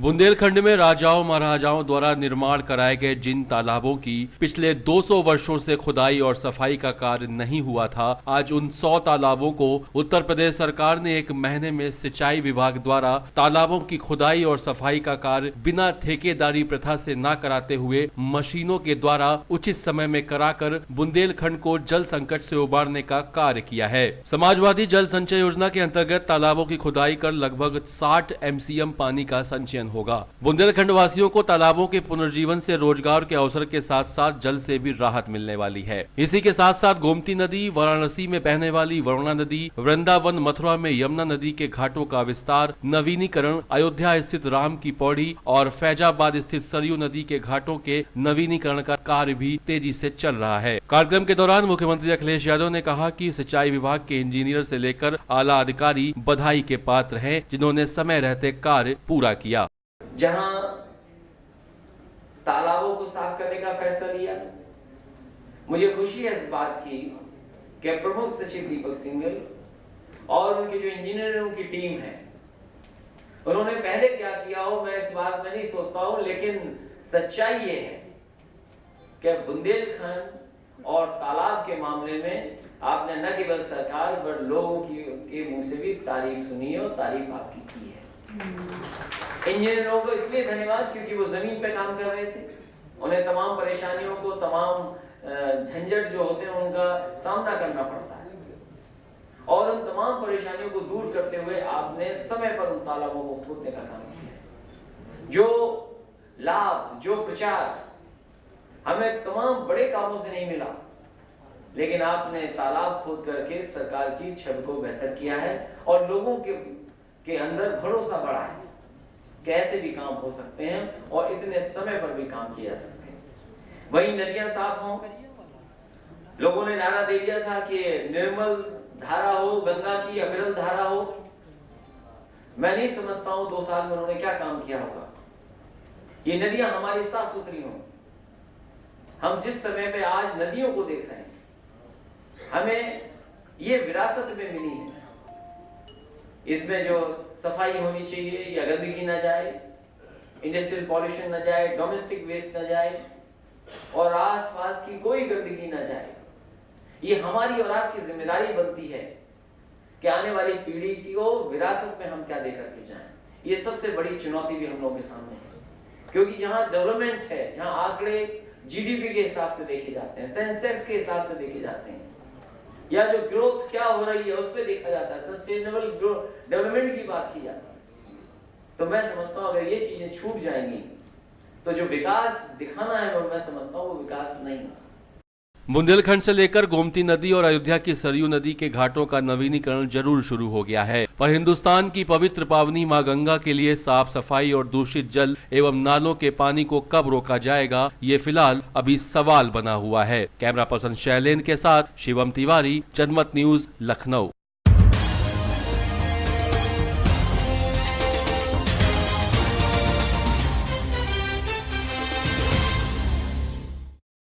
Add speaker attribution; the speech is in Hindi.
Speaker 1: बुंदेलखंड में राजाओं महाराजाओं द्वारा निर्माण कराए गए जिन तालाबों की पिछले 200 वर्षों से खुदाई और सफाई का कार्य नहीं हुआ था, आज उन 100 तालाबों को उत्तर प्रदेश सरकार ने एक महीने में सिंचाई विभाग द्वारा तालाबों की खुदाई और सफाई का कार्य बिना ठेकेदारी प्रथा से न कराते हुए मशीनों के द्वारा उचित समय में कराकर बुंदेलखंड को जल संकट से उबारने का कार्य किया है। समाजवादी जल संचय योजना के अंतर्गत तालाबों की खुदाई कर लगभग 60 MCM पानी का संचयन होगा। बुंदेलखंड वासियों को तालाबों के पुनर्जीवन से रोजगार के अवसर के साथ साथ जल से भी राहत मिलने वाली है। इसी के साथ साथ गोमती नदी, वाराणसी में बहने वाली वरुणा नदी, वृंदावन मथुरा में यमुना नदी के घाटों का विस्तार, नवीनीकरण, अयोध्या स्थित राम की पौड़ी और फैजाबाद स्थित सरयू नदी के घाटों के नवीनीकरण का कार्य भी तेजी से चल रहा है। कार्यक्रम के दौरान मुख्यमंत्री अखिलेश यादव ने कहा कि सिंचाई विभाग के इंजीनियर से लेकर आला अधिकारी बधाई के पात्र हैं, जिन्होंने समय रहते कार्य पूरा किया।
Speaker 2: जहां तालाबों को साफ करने का फैसला लिया, मुझे खुशी है इस बात की कि प्रमुख सचिव दीपक सिंघल और उनके जो इंजीनियरों की टीम है, उन्होंने पहले क्या किया हो मैं इस बात में नहीं सोचता हूं, लेकिन सच्चाई ये है कि बुंदेलखंड और तालाब के मामले में आपने न केवल सरकार पर लोगों के मुंह से भी तारीफ सुनी है और तारीफ आपकी की है। इंजीनियरों को इसलिए धन्यवाद क्योंकि वो जमीन पे काम कर रहे थे, उन्हें तमाम परेशानियों को, तमाम झंझट जो होते हैं उनका सामना करना पड़ता है, और उन तमाम परेशानियों को दूर करते हुए आपने समय पर उन तालाबों को खोदने का काम किया। जो लाभ, जो प्रचार हमें तमाम बड़े कामों से नहीं मिला, लेकिन आपने तालाब खोद करके सरकार की छवि को बेहतर किया है और लोगों के अंदर भरोसा बढ़ा है कि ऐसे भी काम हो सकते हैं और इतने समय पर भी काम किए जा सकते हैं। वहीं नदियां साफ हों, लोगों ने नारा दे दिया था कि निर्मल धारा हो, गंगा की अविरल धारा हो। मैं नहीं समझता हूं 2 साल में उन्होंने क्या काम किया होगा। ये नदियां हमारी साफ सुथरी हों। हम जिस समय पे आज नदियों को देख रहे हैं, हमें ये विरासत में मिली है। इसमें जो सफाई होनी चाहिए, या गंदगी न जाए, इंडस्ट्रियल पॉल्यूशन न जाए, डोमेस्टिक वेस्ट न जाए और आसपास की कोई गंदगी न जाए। ये हमारी और आपकी जिम्मेदारी बनती है कि आने वाली पीढ़ी को विरासत में हम क्या देकर के जाएं। ये सबसे बड़ी चुनौती भी हम लोगों के सामने है, क्योंकि जहां डेवलपमेंट है, जहां आंकड़े GDP के हिसाब से देखे जाते हैं, सेंसस के हिसाब से देखे जाते हैं, या जो ग्रोथ क्या हो रही है उस पर देखा जाता है, सस्टेनेबल डेवलपमेंट की बात की जाती है, तो मैं समझता हूं अगर ये चीजें छूट जाएंगी तो जो विकास दिखाना है वो मैं समझता हूं वो विकास नहीं है।
Speaker 1: बुंदेलखंड से लेकर गोमती नदी और अयोध्या की सरयू नदी के घाटों का नवीनीकरण जरूर शुरू हो गया है, पर हिंदुस्तान की पवित्र पावनी मां गंगा के लिए साफ सफाई और दूषित जल एवं नालों के पानी को कब रोका जाएगा, ये फिलहाल अभी सवाल बना हुआ है। कैमरा पर्सन शैलेन के साथ शिवम तिवारी, जनमत न्यूज, लखनऊ।